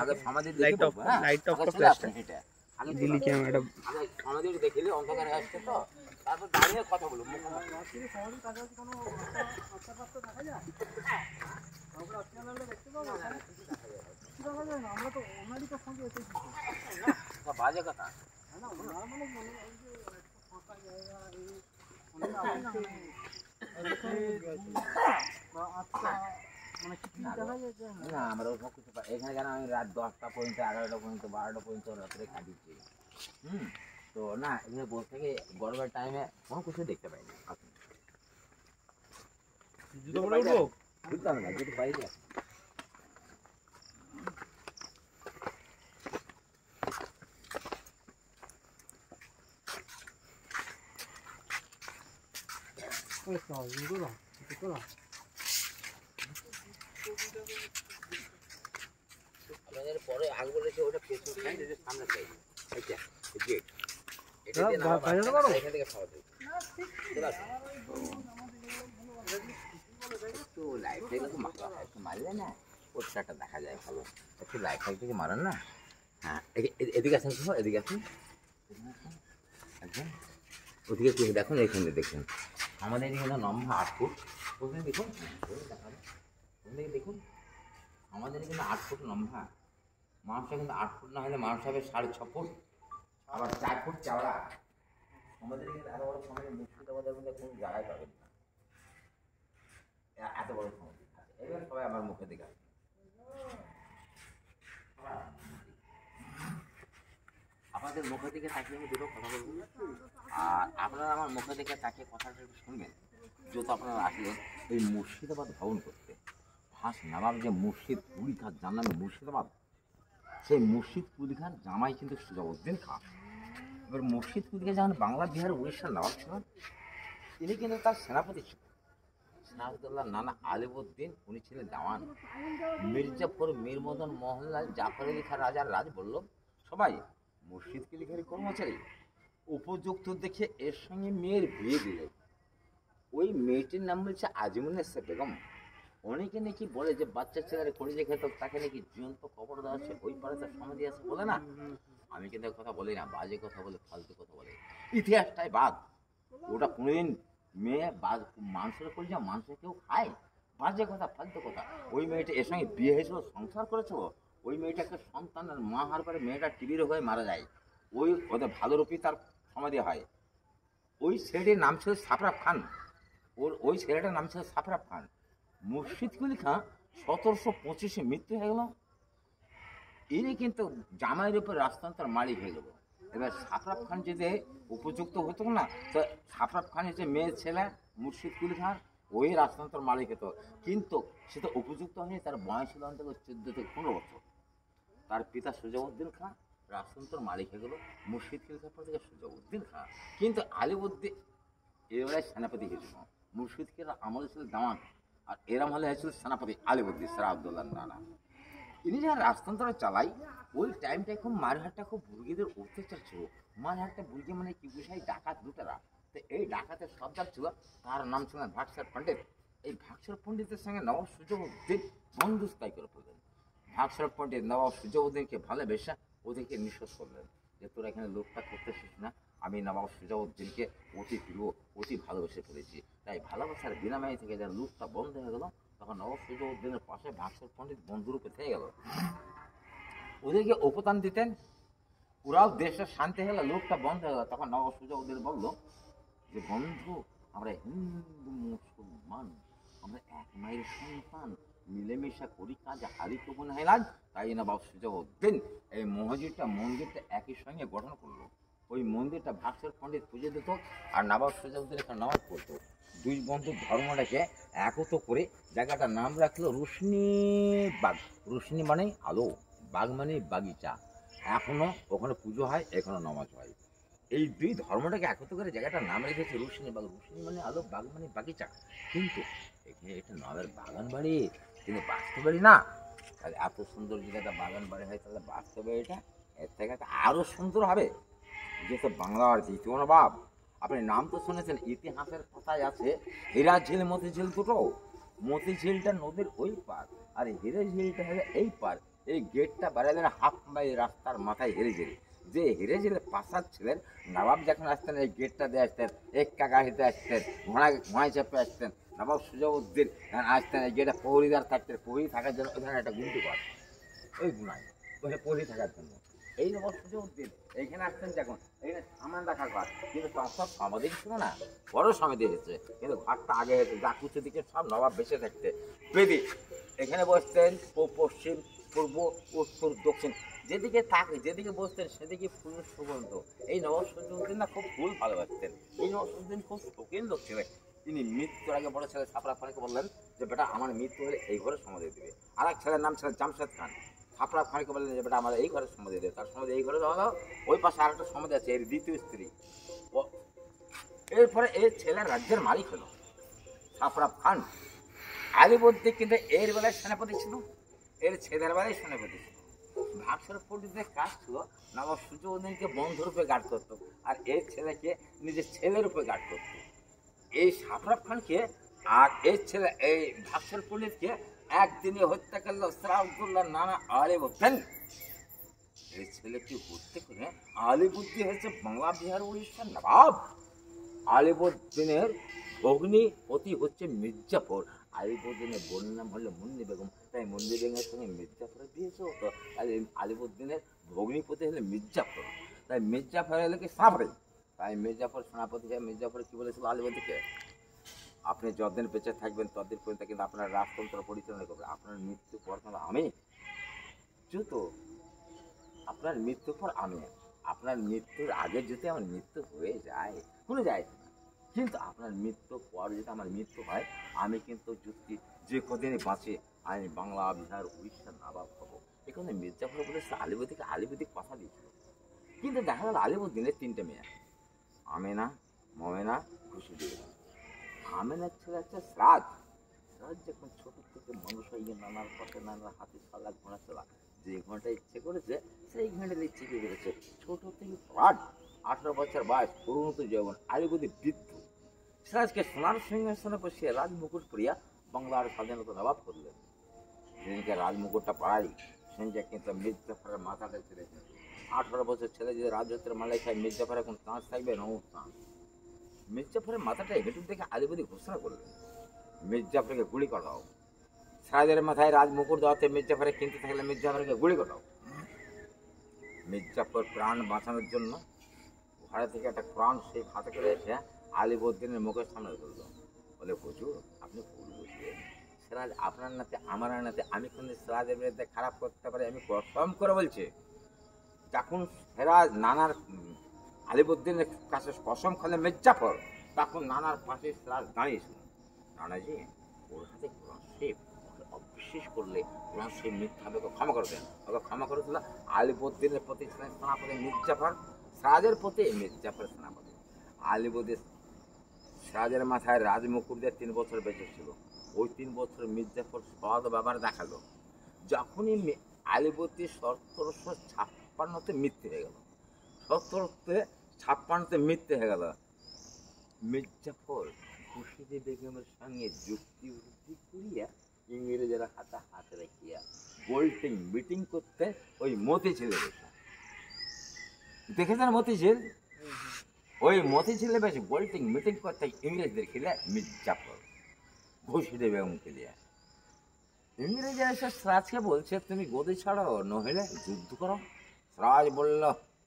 আগে সমাধি light off ফ্ল্যাশটা আগে দিলি ক্যামেরাটা আগে সমাধি দেখিলে অন্ধকারে আসছে তো তারপর দাঁড়িয়ে কথা বলবো মুখোমুখি সমাধি কাছাকাছি কোনো আচ্ছা দেখা যায় আমরা আপনারা দেখতে পাবো দেখা যায় না আমরা তো ওনারই তো সঙ্গে এসেছি না বাজে কথা না ওনার মানে মনে হয় যে ফাঁকা জায়গা এই অনেক আছে বা আচ্ছা মানে কি দেখা যায় না আমরা সব কিছু এখানে কেন আমি রাত 10টা পর্যন্ত 11টা পর্যন্ত 12টা পর্যন্ত রাত্রে কাটিয়েছি তো না এখানে বসে থেকে গরমের টাইমে কোনো কিছু দেখতে পাই না আপনি জুতো পরে উঠবো বুঝতে হবে না যদি পাই যায় পরে আগ বলেছে ওটা পেছন সামনে চাই এটা গেট এটা দিয়ে না এখান থেকে খাওয়া যায় একটু লাইট থেকে তো মারলে না পোস্টারটা দেখা যায় ভালো একটু লাইট থেকে মারেন না হ্যাঁ এদিকে আসেন তো এদিকে আসুন ওদিকে কি দেখুন এখানে দেখুন আমাদের এখানে লম্বা 8 ফুট ওখানে দেখুন ওখানে দেখুন আমাদের এখানে 8 ফুট লম্বা মানুষটা কিন্তু 8 ফুট না হলে মানুষ হবে 6.5 ফুট আবার 4 ফুট চওড়া আমাদের এখানে এত বড় সমাজে মুর্শিদাবাদের মধ্যে কোনো জায়গায় পাবেন না এত বড় সমাজ এবার সবাই আমার মুখে দিকে আপনাদের মুখের দিকে তাকিয়ে আমি দুটো কথা বলবো আর আপনারা আমার মুখের দিকে তাকিয়ে কথাটা একটু শুনবেন যত আপনারা আসলেন এই মুর্শিদাবাদ ভ্রমণ করতে ফার্স্ট নামার যে মুর্শিদ কুলি খান যার নামে মুর্শিদাবাদ সেই মুর্শিদ কুলি খান জামাই কিন্তু সুজাউদ্দিন খান এবার মুর্শিদ কুলি খান যখন বাংলা বিহার উড়িষ্যার নবাব ছিলেন তিনি কিন্তু তার সেনাপতি ছিলেন সিরাজউদ্দৌলার নানা আলিবউদ্দিন উনি ছিলেন দেওয়ান মির্জাপুর মীর মদন মোহনলাল জাফর আলী খান রাজার রাজবল্লভ সবাই মুর্শিদ কুলি খানের কর্মচারী উপযুক্ত দেখে এর সঙ্গে মেয়ের বিয়ে দিলেন ওই মেয়েটির নাম বলছে আজিমুন্নেসা বেগম অনেকে নাকি বলে যে বাচ্চা ছেলেরা কলিজা খেত তাকে নাকি জীবন্ত কবর দেওয়া আছে ওই পারে তার সমাধি আছে বলে না আমি কিন্তু কথা বলি না বাজে কথা বলে ফালতু কথা বলে ইতিহাসটাই বাদ ওটা কোনোদিন মেয়ে মানুষের কলিজা মানুষের কেউ খায় বাজে কথা ফালতু কথা ওই মেয়েটা এর সঙ্গে বিয়ে হয়েছিল সংসার করেছিল ওই মেয়েটাকে সন্তানের মা হওয়ার পরে মেয়েটা টিভির হয়ে মারা যায় ওই ওদের ভালোরূপী তার সমাধি হয় ওই ছেলেটির নাম ছিল সাফরাব খান ওই ছেলেটার নাম ছিল সাফরাব খান মুর্শিদ কুলি খান 1725-এ মৃত্যু হয়ে গেল ইনি কিন্তু জামাইয়ের উপর রাজতন্ত্রের মালিক হয়ে গেল এবার সাফরাব খান যদি উপযুক্ত হতো না তো সাফরাব খানের যে মেয়ের ছেলে মুর্শিদ কুলি খান ওই রাজতন্ত্রের মালিক হতো কিন্তু সে তো উপযুক্ত হয়নি তার বয়স ছিল অন্তত 14 থেকে 15 বছর তার পিতা সুজাউদ্দিন খান রাজতন্ত্রের মালিক হয়ে গেল মুর্শিদ কুলি খান পর থেকে সুজাউদ্দিন খান কিন্তু আলিবউদ্দিন এবারে সেনাপতি হয়েছিল মুর্শিদ কুলি আমল ছিল দেওয়ান আর এরাম হলে হয়েছিল সেনাপতি আলিবউদ্দিন সিরাজউদ্দৌলার নানা ইনি যখন রাজতন্ত্র চালাই ওই টাইমটায় খুব মারহাটটা খুব বুর্গিদের অত্যাচার ছিল মারহাটটা বুর্গি মানে কি বুঝাই ডাকাত দুটারা তো এই ডাকাতের সর্দার ছিল তার নাম ছিল ভাগসর পণ্ডিত এই ভাগসর পণ্ডিতের সঙ্গে নবাব সুজাউদ্দিন বন্ধুস্থায় করে ফেললেন ভাগসর পণ্ডিত নবাব সুজাউদ্দিনকে ভালোবেসে ওদেরকে নিঃশ্বাস করলেন যে তোরা এখানে লোকটা করতেছিস না আমি নবাব সুজাউদ্দিনকে অতি প্রিয় অতি ভালোবেসে ফেলেছি তাই ভালোবাসার বিনাময় থেকে যার লুটটা বন্ধ হয়ে গেল তখন নবাব সুজাউদ্দিনের পাশে ভাগসর পণ্ডিত বন্ধুরূপে থেকে গেল ওদেরকে উপদান দিতেন ওরাও দেশের শান্তি হয়ে গেল লোকটা বন্ধ হয়ে গেল তখন নবাব সুজাউদ্দিন বলল যে বন্ধু আমরা হিন্দু মুসলমান আমরা এক মায়ের সন্তান মিলেমিশা করি কাজ হারি তবু না হেলাজ তাই নবাব সুজাউদ্দিন এই মন্দিরটা একই সঙ্গে গঠন করলো ওই মন্দিরটা ভাগসর পণ্ডিত পুজো দিত আর নবাব সুজাউদ্দিন একটা নামাজ পড়তো দুই বন্ধু ধর্মটাকে একত্র করে জায়গাটার নাম রাখলো রোশনি বাগ রোশনি মানে আলো বাগ মানে বাগিচা এখনো ওখানে পুজো হয় এখনো নামাজ হয় এই দুই ধর্মটাকে একত্র করে জায়গাটার নাম রেখেছে রোশনি বাগ রোশনি মানে আলো বাগ মানে বাগিচা কিন্তু এখানে এটা নবের বাগান বাড়ি কিন্তু বাস্তব বাড়ি না তাহলে এত সুন্দর যদি একটা বাগান বাড়ি হয় তাহলে বাস্তব বাড়িটা এর থেকে আরও সুন্দর হবে যেহেতু বাংলার দ্বিতীয় নবাব আপনি নাম তো শুনেছেন ইতিহাসের পাতায় আছে হীরা ঝিল মতিঝিল দুটো মতিঝিলটা নদীর ওই পার আর হীরা ঝিলটা হলো এই পার এই গেটটা বাড়ালেন হাফ মাইল রাস্তার মাথায় হেরে জেলে, যে হেরে জেলে পাশার ছিলেন নবাব যখন আসতেন এই গেটটা দিয়ে আসতেন, এক্কা গাড়িতে আসতেন, ঘোড়ায় চেপে আসতেন। নবাব সুজাউদ্দিন আসতেন, এই গেটে প্রহরীদার থাকতেন, প্রহরী থাকার জন্য ওখানে একটা গুমটি কর, ওই গুণায় ওখানে প্রহরী থাকার জন্য এই নবাব সুজাউদ্দিন এইখানে আসতেন যখন, এখানে সামান রাখার ঘর, কিন্তু সব সমাধি ছিল না, বড় সমাধি হয়েছে, কিন্তু ঘরটা আগে হয়েছে, যা কুচু দিকে সব নবাব বেঁচে থাকতে বেদি এখানে বসতেন। পশ্চিম, পূর্ব, উত্তর, দক্ষিণ, যেদিকে বসতেন সেদিকে ফুলের সুগন্ধ। এই নবাব সুজাউদ্দিন না খুব ফুল ভালোবাসতেন। এই নবাব সুজাউদ্দিন খুব শৌখিন লোক ছিলেন। তিনি মৃত্যুর আগে বড় ছেলে ছাপড়া খানকে বললেন যে বেটা আমার মৃত্যু হলে এই ঘরে সমাধি দেবে। আর এক ছেলের নাম ছিল জামশেদ খান। ছাপড়া খানকে বললেন যে বেটা আমার এই ঘরে সমাধি দেবে। তার সমাধি এই ঘরে দেওয়া হলো। ওই পাশে আর একটা সমাধি আছে, এর দ্বিতীয় স্ত্রী। এরপরে এই ছেলের রাজ্যের মালিক হলো ছাপড়া খান। আলিবর্দী কিন্তু এর বেলায় সেনাপতি ছিল, এর ছেলের বেলায় সেনাপতি ছিল। ভাগসর পণ্ডিতের কাজ ছিল নবাব সুজাউদ্দিনকে বন্ধুর উপরে গার্ড করতো, আর এর ছেলেকে নিজের ছেলের উপরে গার্ড করতো। এই সাফরাব খানকে আর এই ছেলে এই ভাগসর পণ্ডিতকে একদিনে হত্যা করলো সিরাজউদ্দৌলার নানা আলিবর্দী। এই ছেলেকে হত্যা করে আলিবর্দী হয়েছে বাংলা, বিহার, উড়িষ্যার নবাব। আলিবর্দিনের ভগ্নিপতি হচ্ছে মির্জাফর। আলিবর্দিনের বোনের নাম হলো মুন্নি বেগম, তাই মুন্নি বেগমের সঙ্গে মির্জাফরের বিয়ে হতো। তাই আলিবর্দিনের ভগ্নিপতি হলো মির্জাফর, তাই মির্জাফর হলো কি সাফরে। তাই মির্জাফর সেনাপতি হয়। মির্জাফর কি বলেছিল আলিবর্দিকে, আপনি যতদিন বেঁচে থাকবেন ততদিন পর্যন্ত কিন্তু আপনার রাজতন্ত্র পরিচালনা করবে, আপনার মৃত্যু পর আমি জুতো, আপনার মৃত্যুর পর আমি, আপনার মৃত্যুর আগে যদি আমার মৃত্যু হয়ে যায় কোনো যায় না, কিন্তু আপনার মৃত্যুর পর যদি আমার মৃত্যু হয় আমি কিন্তু যুক্তি যে কদিনে বাঁচে আমি বাংলা, বিহার, উড়িষ্যার নবাব হবো। এখানে মির্জাফর বলেছে আলিবর্দীকে আলিবর্দী কথা দিয়েছিল। কিন্তু দেখা গেল আলিবর্দিনের তিনটে মেয়ে, আমেনা, মমেনা, খুশি। আমেনার ছেলে হচ্ছে সিরাজ। সিরাজ যখন ছোট থেকে মানুষ হয়ে গিয়ে নানার পথে নানার হাতে চালা ঘোড়া চলা, যে ঘোড়াটা ইচ্ছে করেছে সেই ঘোড়াটা ইচ্ছে করেছে। ছোট থেকে ফ্রাড, 18 বছর বয়স, পরিণত যৌবন, আলিবর্দী বৃদ্ধ। সিরাজকে সোনার সিংহাসনে বসিয়ে রাজমুকুট পরিয়া বাংলার স্বাধীনতা নবাব করলেন। সেদিনকে রাজমুকুটটা পাড়াই সেদিনকে কিন্তু মির্জাফরের মাথাটা ছেড়ে দিল। 18 বছর ছেলে যদি রাজত্বের মালাই খায়, মির্জাফরের এখন চান্স থাকবে না, চান্স। মির্জাফরের মাথাটা হেঁটুর দেখে আলিবর্দী ঘোষণা করলেন মির্জাফরকে গুলি করাও। সিরাজের মাথায় রাজমুকুট দেওয়াতে মির্জাফরে কিনতে থাকলে মির্জাফরকে গুলি করাও। মির্জাফর প্রাণ বাঁচানোর জন্য ঘরে থেকে একটা কোরআন সেই হাতে করে এসে আলিবর্দিনের মুখের সামনে ধরল, বলে হুজুর আপনি ভুল বুঝলেন, সিরাজ আপনার নাতে আমার নাতে, আমি কিন্তু সিরাজের বিরুদ্ধে খারাপ করতে পারি, আমি কসম করে বলছি। যখন সিরাজ নানার আলিবর্দিনের কাছে কসম খালে মির্জাফর, তখন নানার পাশে সিরাজ দাঁড়িয়েছিল। নানাজি ওর হাতে কোরআন শরীফ, অবিশ্বাস করলে কোরআন শরীফ মিথ্যা, আমি ওকে ক্ষমা করে দেন। ওকে ক্ষমা করেছিল। আলিবর্দিনের প্রতি ছিলেন সেনাপতি মির্জাফর, সিরাজের প্রতি মির্জাফর সেনাপতি। আলিবর্দী সিরাজের মাথায় রাজমুকুট দিয়ে 3 বছর বেঁচে ছিল। ওই 3 বছর মির্জাফর সৎ ব্যাপার দেখালো। যখনই আলিবর্দী 1756-তে মৃত্যু হয়ে গেল, 1756-তে মৃত্যু হয়ে গেল, মির্জাফর খুশিদি বেগমের সঙ্গে যুক্তি বুদ্ধি করিয়া ইংরেজের হাতে হাতে রাখিয়া গোল্টিং মিটিং করতে ওই মতিঝিলে বসে। দেখেছেন মতিঝিল? ওই মতিঝিলে বেশি গোল্টিং মিটিং করতে ইংরেজদের খেলে মির্জাফর খুশিদি বেগমকে দিয়ে। ইংরেজরা এসে সিরাজকে বলছে তুমি গদি ছাড়ো, নইলে যুদ্ধ করো। সিরাজ বলল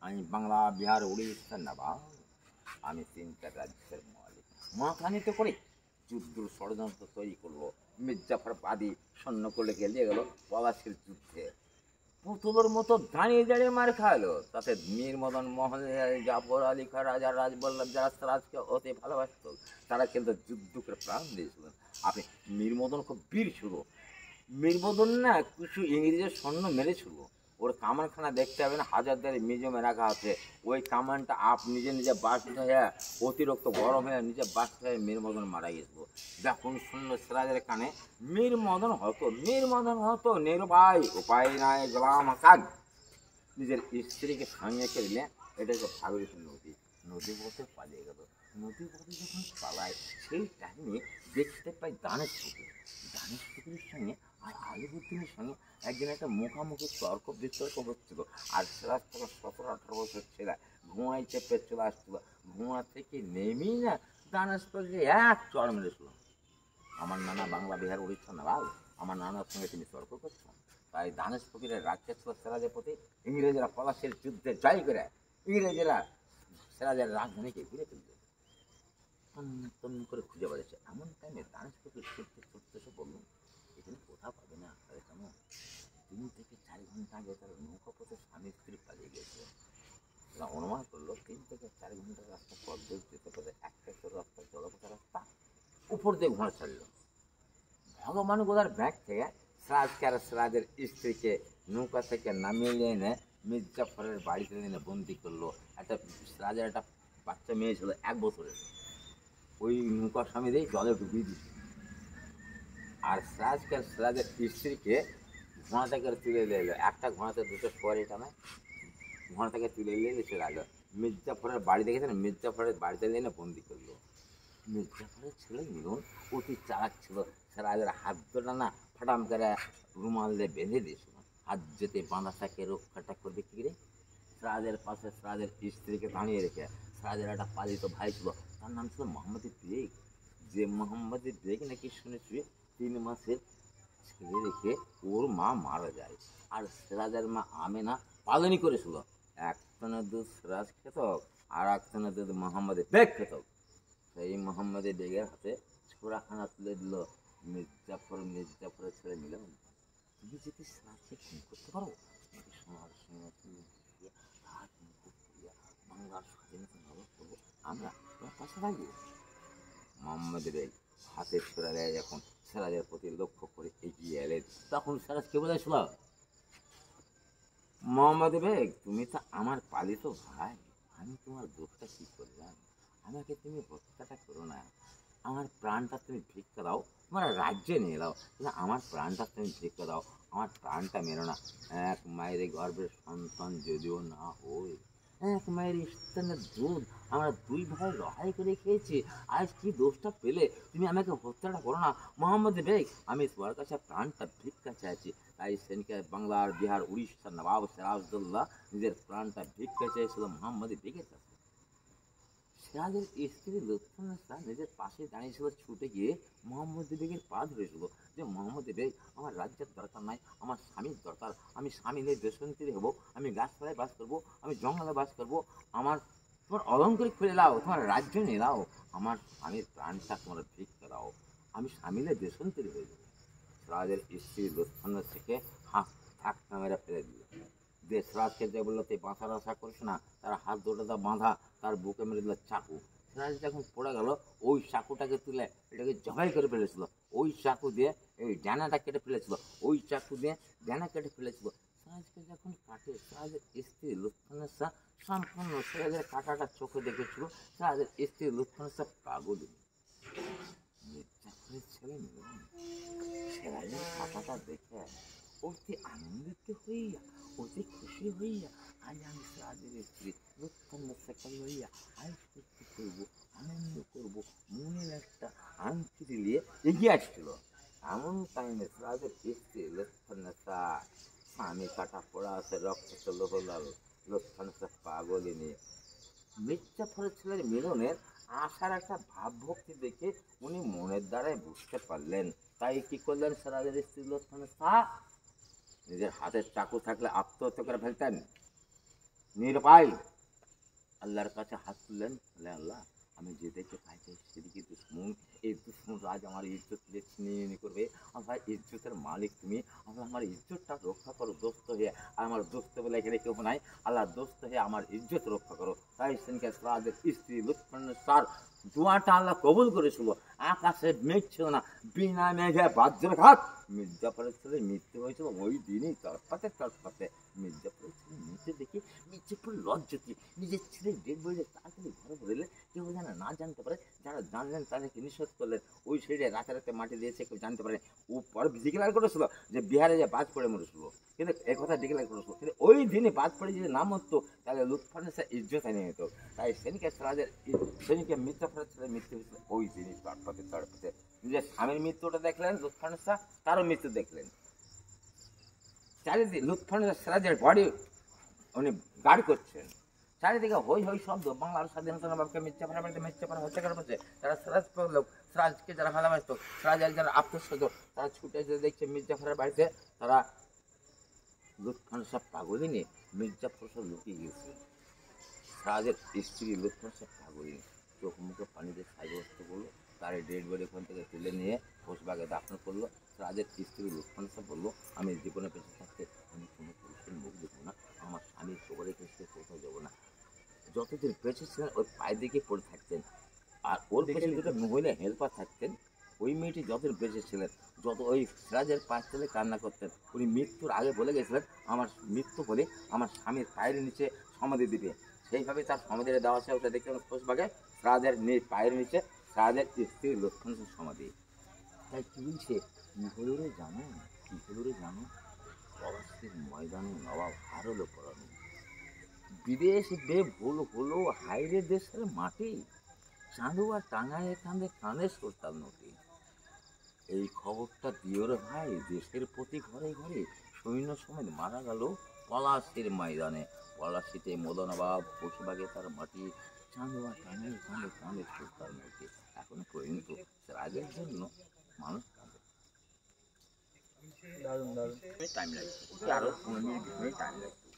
আমি বাংলা, বিহার, উড়িষ্যার নবাব, আমি 3টা রাজ্যের মালিক, মাথানিত করে যুদ্ধের ষড়যন্ত্র তৈরি করলো। মির্জাফর বাদী সৈন্য করলে গেলিয়ে গেল পলাশির যুদ্ধে, পুতুলের মতো দাঁড়িয়ে দাঁড়িয়ে মার খাওয়ালো। তাতে মীর মদন মোহন, জাফর আলী খান, রাজা রাজবল্লভ, যারা সিরাজকে অতি ভালোবাসত তারা কিন্তু যুদ্ধ করে প্রাণ দিয়েছিলেন। আপনি মীর মদন খুব বীর ছিল। মীর মদন না কিছু ইংরেজের সৈন্য মেরেছিল, ওর কামানখানা দেখতে হবে না, হাজারদারি মিউজিয়ামে রাখা আছে। ওই কামানটা নিজে নিজে বাস্ট হয়ে অতিরিক্ত গরম হয়ে নিজে বাস্ট হয়ে মীর মদন মারা গেছিল। যখন শুনলো সিরাজের কানে মীর মদন হতো নির্ভয়, উপায় নাই গোলাম হাসান নিজের স্ত্রীকে সঙ্গে করলে, এটা হচ্ছে ভাগীরথী নদী। নদী পথে পালিয়ে গেল। নদী পথে যখন পালায় সেই টাইমে দেখতে পাই দানের পুকুর। দানের পুকুরের সঙ্গে আর আলিবর্দিনের সঙ্গে একদিন একটা মুখামুখি তর্ক বিতর্ক হচ্ছিল, আর সিরাজ তখন 17-18 বছর ছেলে ঘুমাই চেপে চলে আসছিল। ঘুমা থেকে নেমেই না দানেশ পাখি এক চড় মেরেছিল। আমার নানা বাংলা বিহার উড়িষ্যা নবাব, আমার নানার সঙ্গে তিনি তর্ক করছেন। তাই দানেশ ফকিরের রাজ্যে ছিল সিরাজের প্রতি। ইংরেজরা পলাশির যুদ্ধে জয় করে ইংরেজরা সিরাজের রাজধানীকে ঘিরে ফেলবে, তন্ন করে খুঁজে বেড়েছে। এমন টাইমে দানেশ ফকির ছুটতে ছুটতে এসে বললেন, এখানে কোথাও পাবে না। তাহলে কেন 3 থেকে 4 ঘন্টা আগে তার নৌকা পথে স্বামী স্ত্রী পালিয়ে গেছে। তারা অনুমান করলো 3 থেকে 4 ঘন্টার রাস্তা পথ দিয়ে যেতে পারে একটা রাস্তা, জলপথের রাস্তা, উপর দিয়ে ঘোড়া ছাড়লো। ভগবান গোদার ব্যাগ থেকে সিরাজকে আর সিরাজের স্ত্রীকে নৌকা থেকে নামিয়ে এনে মির্জাফরের বাড়িতে এনে বন্দি করলো। একটা সিরাজের একটা বাচ্চা মেয়ে ছিল 1 বছরের, ওই নৌকার স্বামী দিয়ে জলে ডুবিয়ে দিচ্ছে। আর সিরাজকে আর সিরাজের স্ত্রীকে ঘোড়া থেকে তুলে নিয়ে এলো। একটা ঘোড়াতে 2টো সোয়ারি টানায়, ঘোড়া থেকে তুলে নিয়ে চলে এলো মির্জাফরের বাড়ি। দেখেছেন, মির্জাফরের বাড়িতে এনে বন্দি করলো। মির্জাফরের ছেলে মিলন অতি চালাক ছিল। সিরাজের হাত দুটা না ফাটাম করে রুমাল দিয়ে বেঁধে দিয়েছিল। হাত যেতে বাঁধা থাকে, রক্ষাটা করবে কি রে? সিরাজের পাশে সিরাজের স্ত্রীকে দাঁড়িয়ে রেখে, সিরাজের একটা পালিত ভাই ছিল, তার নাম ছিল মোহাম্মদ বেগ। যে মোহাম্মদ বেগ নাকি শুনেছি 3 মাসের ছেলে রেখে ওর মা মারা যায়, আর সিরাজের মা আমেনা পালনই করেছিল। একজনের দুধ সিরাজ খেত, আর একজনের দুধ মোহাম্মদ বেগ খেত। সেই মোহাম্মদ বেগের হাতে ছোড়াখানা তুলে দিল মির্জাফরের ছেলে মিলন। তুমি যদি সিরাজকে খুন করতে পারো, তোমাকে সোনার সিংহাসনে বসিয়ে রাজ মুকুট করিয়া বাংলার স্বাধীনতা লাভ করবো, আমরা তোমার পাশে থাকবো। মোহাম্মদ বেগ হাতে ছুড়া দেয় যখন সিরাজের প্রতি লক্ষ্য করে এগিয়ে এলেন, তখন সিরাজকে বলেছিল, মোহাম্মদ বেগ, তুমি তো আমার পালিত ভাই, আমি তোমার দোষটা কি করলাম? আমাকে তুমি হত্যাটা করো না, আমার প্রাণটা তুমি ভিক্ষা দাও, তোমার রাজ্যে নিয়ে দাও, কিন্তু আমার প্রাণটা তুমি ভিক্ষা দাও, আমার প্রাণটা মেরো না। এক মায়ের গর্ভের সন্তান যদিও না হই, এক মায়ের স্তনের দুধ আমরা 2 ভাই লড়াই করে খেয়েছি, আজ কি দোষটা পেলে তুমি আমাকে হত্যাটা করো না? মোহাম্মদ বেগ, আমি তোমার কাছে প্রাণটা ভিক্ষা চাইছি। তাই সেদিনকে বাংলার বিহার উড়িষ্যার নবাব সিরাজউদ্দৌলা নিজের প্রাণটা ভিক্ষা চেয়েছিল মোহাম্মদ বেগের কাছে। সিরাজের স্ত্রী লুৎফুন্নেসা নিজের পাশে দাঁড়িয়েছিল, ছুটে গিয়ে মোহাম্মদ বেগের পা ধরেছিল যে, মোহাম্মদ বেগ, আমার রাজ্যের দরকার নাই, আমার স্বামীর দরকার। আমি স্বামী নিয়ে দেশান্তরী হবো, আমি গাছপালায় বাস করবো, আমি জঙ্গলে বাস করবো, আমার তোমার অলঙ্কার খুলে দাও, তোমার রাজ্য নিয়ে দাও, আমার স্বামীর প্রাণটা তোমার ভিক্ষা দাও, আমি স্বামী নিয়ে দেশান্তরী হয়ে যাবো। সিরাজের স্ত্রী লুৎফুন্নেসাকে ধাক্কা মেরে ফেলে দিল। সিরাজকে যে বললো তুই বাঁচার আশা করিস না, তার হাত দুটো বাঁধা, তার বুকে মেরে দিল চাকু। সিরাজ যখন পড়ে গেল, ওই চাকুটাকে তুলে এটাকে জবাই করে ফেলেছিল। ওই চাকু দিয়ে এই ডানাটা কেটে ফেলেছিল, ওই চাকু দিয়ে ডানা কেটে ফেলেছিল। সিরাজকে যখন কাটে, সিরাজের স্ত্রী লুৎফুন্নেসা সম্পূর্ণ সিরাজের কাটাটা চোখে দেখেছিল। সিরাজের স্ত্রী লুৎফুন্নেসা পাগল। মির্জাফরের ছেলে মিলন সিরাজের কাটাটা দেখে অতি আনন্দিত হইয়া, অতি খুশি হইয়া, আজ আমি সিরাজের স্ত্রী লুৎফুন্নেসাকে লইয়া আজ করতে করবো, আনন্দ করবো, মনের একটা আংটি দিয়ে এগিয়ে আসছিল। এমন টাইমে সিরাজের স্ত্রী লুৎফুন্নেসা স্বামী কাটা পড়া আছে, রক্ত চলো হলাল, লুৎফুন্নেসা পাগলিনী। মির্জাফরের ছেলের মিলনের আশার একটা ভাবভক্তি দেখে উনি মনের দ্বারাই বুঝতে পারলেন। তাই কি করলেন সিরাজের স্ত্রী লুৎফুন্নেসা? নিজের হাতের চাকু থাকলে আত্মহত্যা করে ফেলতেন, নিরুপায় আল্লাহর কাছে হাত তুললেন, বলে আল্লাহ, আমি যেদিকে পাইছি সেদিকে দুশ্মন, এই দুশ্মন রাজ আমার ইজ্জত ছিনিয়ে করবে, আমার ইজ্জতের মালিক তুমি, আল্লাহ আমার ইজ্জতটা রক্ষা করো দোস্ত হয়ে, আর আমার দোস্ত বলে এখানে কেউ নাই, আল্লাহ দোস্ত হয়ে আমার ইজ্জত রক্ষা করো। তাই সেদিনকে সিরাজের স্ত্রী লুৎফুন্নেসার দোয়াটা আল্লাহ কবুল করেছিল। আকাশে মেঘ ছিল না, বিনা মেঘে বজ্রঘাত। মির্জাফরের ছেলে মৃত্যু হয়েছিল ওই দিনই, তড়পাতে মির্জাফরের ছেলে মৃত্যু দেখে মির্জাফর লজ্জিত, নিজের ছেলে ডেড বডিতে তাড়াতাড়ি ঘরে পড়লেন, কেউ যেন না জানতে পারে। যারা জানলেন তাদেরকে নিষেধ করলেন, ওই সাইডে রাতে মাটি দিয়েছে, কেউ জানতে পারে। ও পরে ডিক্লেয়ার করেছিল যে বিহারে যে বাজ পড়ে মরেছিল, কিন্তু এই কথা ডিক্লেয়ার করেছিল, কিন্তু ওই দিনে বাজ পড়ে যদি না মরতো তাহলে লুৎফুন্নেসা ইজ্জত হারিয়ে নিত। তাই সেদিনকে সেদিনকে মির্জাফরের ছেলে মৃত্যু হয়েছিল ওই দিনই, তড়পাতে নিজের স্বামীর মৃত্যুটা দেখলেন লুৎফুন্নেসা, তারও মৃত্যু দেখলেন। চারিদিকে লুৎফানের সিরাজের বডি উনি গার্ড করছেন। চারিদিকে হই হই শব্দ, বাংলার স্বাধীনতা নবাবকে মির্জাফরের বাড়িতে মির্জাফর হত্যাকার হচ্ছে। তারা সিরাজ লোক, সিরাজকে যারা ভালোবাসত, সিরাজ একজন আত্মস্বজ, তারা ছুটে যেতে দেখছে মির্জাফরের বাড়িতে। তারা লুৎফান সব পাগলি নিয়ে মির্জাফর সব লুকিয়ে গিয়েছে। সিরাজের স্ত্রী লুৎফান সব পাগলি চোখ মুখে পানিতে সাব্যস্ত করলো, তার ডেড বডি ওখান থেকে তুলে নিয়ে ঘোষবাগে দাফন করলো। সিরাজের স্ত্রী লুৎফান সব বললো, আমি জীবনে বেঁচে থাকতে আমি কোনো পুরুষের মুখ দেখবো না, আমার স্বামীর খবরে কেসে কোথাও যাবো না। যতদিন বেঁচে ছিলেন ওই পায়ে দিকে পড়ে থাকতেন, আর ওর পেছনে দুটো মহিলা হেল্পার থাকতেন। ওই মেয়েটি যতদিন বেঁচে ছিলেন, যত ওই সিরাজের পাশ থেকে কান্না করতেন। উনি মৃত্যুর আগে বলে গেছিলেন, আমার মৃত্যু হলে আমার স্বামীর পায়ের নিচে সমাধি দিবে। সেইভাবে তার সমাধিটা দেওয়া আছে। ওটা দেখতে খোঁজবাগে সিরাজের পায়ের নিচে সিরাজের স্ত্রী লক্ষ্মণের সমাধি। তাই কি বলছে, কি হলো রে জানো, কি হলো রে জানো, পলাশীর ময়দানে নবাব হারলো পড়ানো, বিদেশ বে ভুল হলো হাইরে দেশের মাটি, চাঁদুয়া টাঙায় কাঁধে কানে সরতাল নটি। এই খবরটা দিও রে ভাই, দেশের প্রতি ঘরে ঘরে সৈন্য সমেত মারা গেল পলাশীর ময়দানে। পলাশীতে মদনবাব পশুবাগে তার মাটি, চাঁদুয়া টাঙায় কাঁধে কানে সরতাল নটি। এখন পর্যন্ত রাগের জন্য মানুষ কাঁদে। দারুণ দারুণ। টাইম লাগবে, আরো 15 মিনিট 20 মিনিট টাইম লাগবে।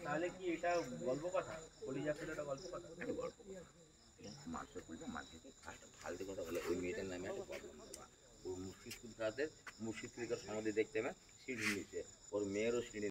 তাহলে কি এটা গল্প কথা? কলিজা ফেলে একটা গল্প কথা? মাংসের পুলিটা মাঝে ফালতু কথা বলে ওই মেয়েটার নামে একটা প্রবলেম হবে। ওর মুর্শিদপুর মুর্শিদপুর সমাধি দেখতে হবে সিঁড়ির নিচে, ওর মেয়েরও সিঁড়ি